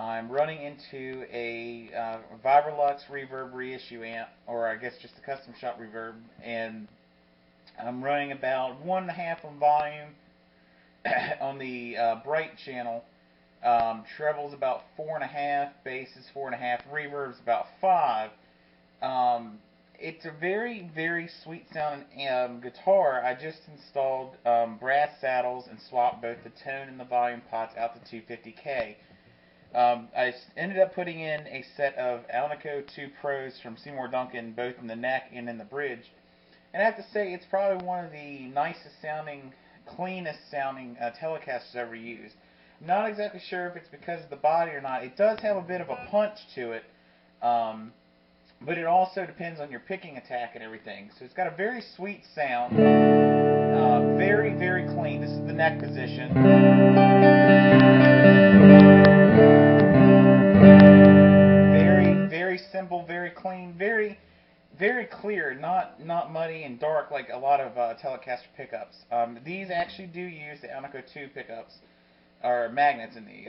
I'm running into a Vibrolux reverb reissue amp, or I guess just a custom shop reverb, and I'm running about 1.5 on volume on the bright channel. Treble's about 4.5, bass is 4.5, reverb's about 5. It's a very, very sweet sounding guitar. I just installed brass saddles and swapped both the tone and the volume pots out to 250K. I ended up putting in a set of Alnico Pro IIs from Seymour Duncan, both in the neck and in the bridge. And I have to say, it's probably one of the nicest sounding, cleanest sounding Telecasters ever used. I'm not exactly sure if it's because of the body or not. It does have a bit of a punch to it, but it also depends on your picking attack and everything. So it's got a very sweet sound, very, very clean. This is the neck position. Very, very simple, very clean, very, very clear, not muddy and dark like a lot of Telecaster pickups. These actually do use the Alnico Pro II pickups, or magnets in these.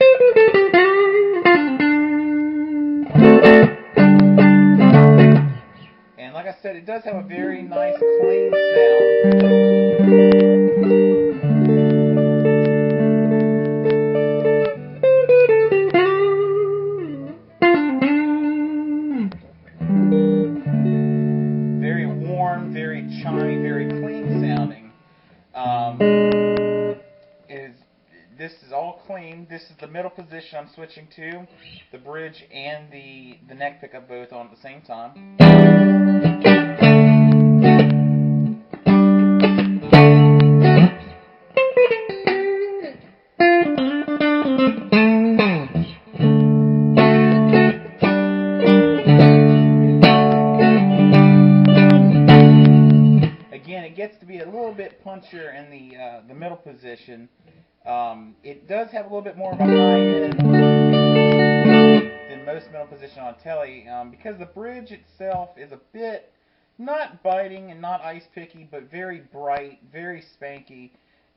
And like I said, it does have a very nice, clean sound. Very warm, very chimey, very clean sounding. This is all clean. This is the middle position I'm switching to. The bridge and the neck pickup both on at the same time. Again, it gets to be a little bit punchier in the middle position. It does have a little bit more of a high end than most middle position on Tele, because the bridge itself is a bit, not biting and not ice picky, but very bright, very spanky,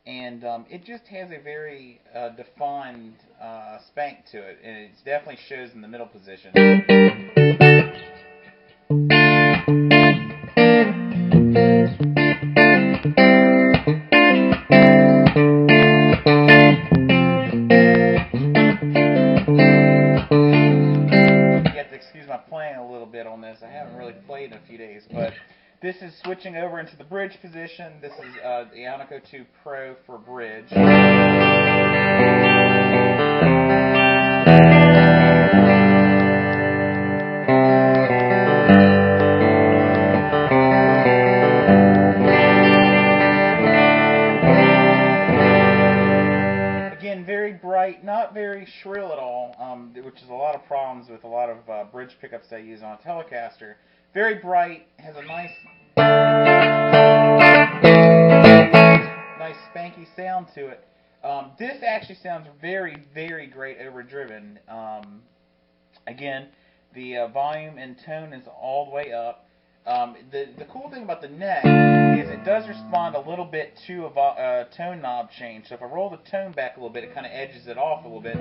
and it just has a very defined spank to it, and it definitely shows in the middle position. On this, I haven't really played in a few days, but this is switching over into the bridge position. This is the Alnico Pro II for bridge. Again, very bright, not very shrill at all, which is a lot of problems with a lot of bridge pickups I use on a Telecaster. Very bright, has a nice spanky sound to it. This actually sounds very, very great overdriven. Again, the volume and tone is all the way up. The cool thing about the neck is it does respond a little bit to a tone knob change. So if I roll the tone back a little bit, it kind of edges it off a little bit.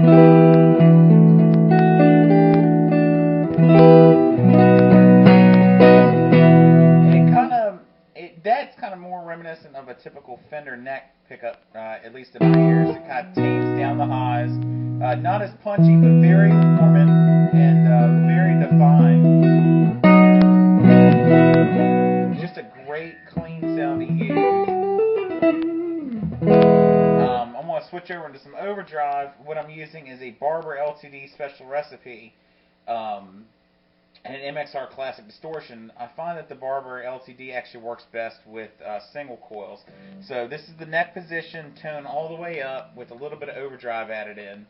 That's kind of more reminiscent of a typical Fender neck pickup, at least in my ears. It kind of tames down the highs. Not as punchy, but very warming and very defined. Just a great, clean sound to use. I'm going to switch over into some overdrive. What I'm using is a Barber LTD special recipe. And an MXR Classic Distortion. I find that the Barber LTD actually works best with single coils. So this is the neck position, tone all the way up with a little bit of overdrive added in.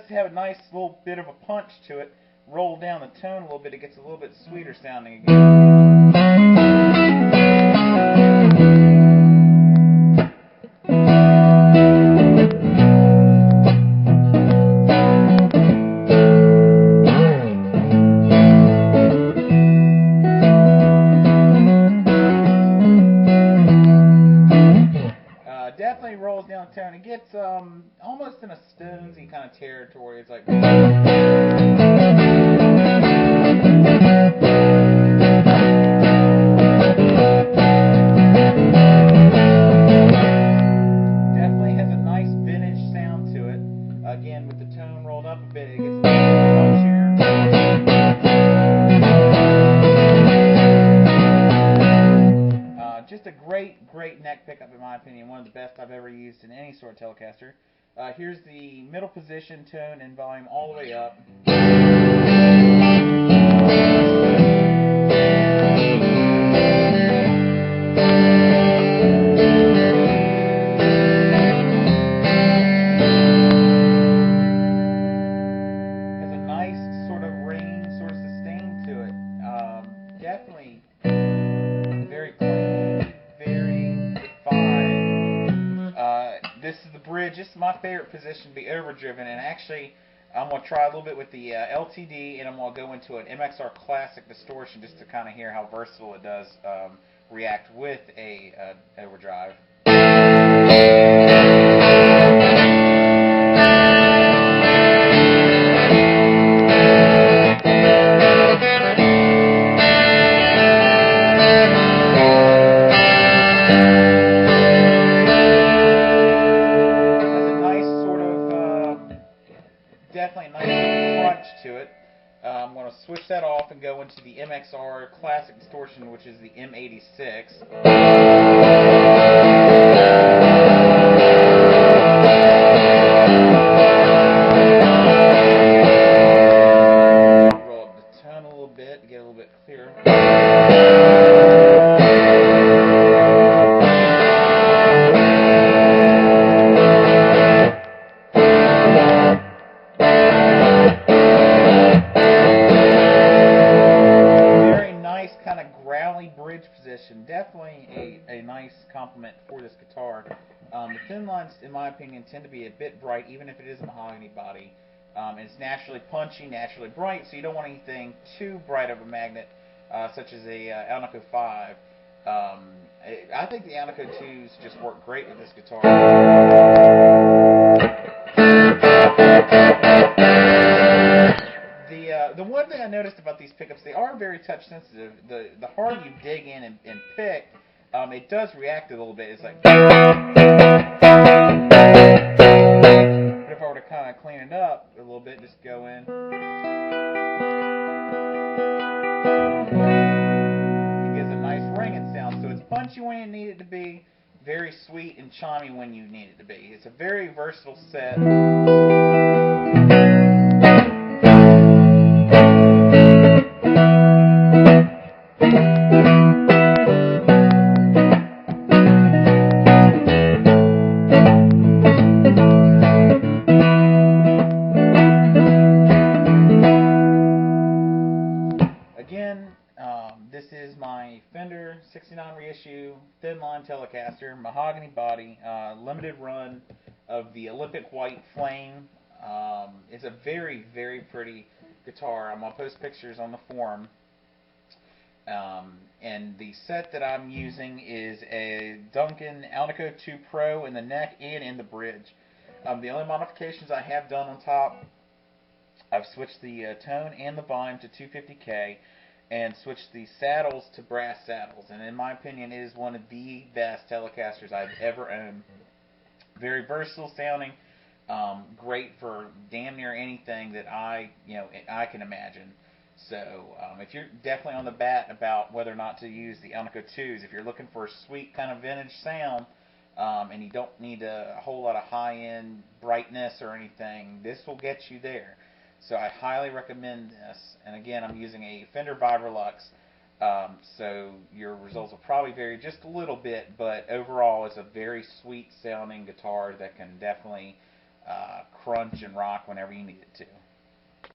Have a nice little bit of a punch to it. roll down the tone a little bit, it gets a little bit sweeter sounding again. Definitely rolls down the tone. It gets almost in a Stonesy kind of territory. It's like definitely has a nice vintage sound to it. Again, with the tone rolled up a bit, it gets a little punchier. Just a great neck pickup in my opinion. One of the best I've ever used in any sort of Telecaster. Here's the middle position, tone, and volume all the way up. Has a nice sort of ring, sort of sustain to it. Definitely very clean, very defined. This is the bridge. This is my favorite position to be overdriven, and actually I'm going to try a little bit with the LTD, and I'm going to go into an MXR Classic distortion just to kind of hear how versatile it does react with a overdrive. Definitely a nice crunch to it. I'm going to switch that off and go into the MXR Classic Distortion, which is the M86. Roll up the tone a little bit to get a little bit clearer. Bridge position, definitely a nice compliment for this guitar. The thin lines, in my opinion, tend to be a bit bright, even if it is a mahogany body. It's naturally punchy, naturally bright, so you don't want anything too bright of a magnet, such as a Alnico 5. I think the Alnico 2s just work great with this guitar. The one thing I noticed about these pickups, they are very touch sensitive. The harder you dig in and pick, it does react a little bit. It's like, but if I were to kind of clean it up a little bit, just go in, it gives a nice ringing sound. So it's punchy when you need it to be, very sweet and chimey when you need it to be. It's a very versatile set. Again, this is my Fender 69 reissue Thinline Telecaster, mahogany body, limited run of the Olympic White Flame. It's a very pretty guitar. I'm going to post pictures on the forum. And the set that I'm using is a Duncan Alnico Pro II in the neck and in the bridge. The only modifications I have done on top, I've switched the tone and the volume to 250K and switched the saddles to brass saddles. And in my opinion, it is one of the best Telecasters I've ever owned. Very versatile sounding, great for damn near anything that I can imagine. So if you're definitely on the bat about whether or not to use the Alnico 2s, if you're looking for a sweet kind of vintage sound, and you don't need a whole lot of high-end brightness or anything, this will get you there. So I highly recommend this. And again, I'm using a Fender Vibrolux, so your results will probably vary just a little bit, but overall it's a very sweet sounding guitar that can definitely crunch and rock whenever you need it to.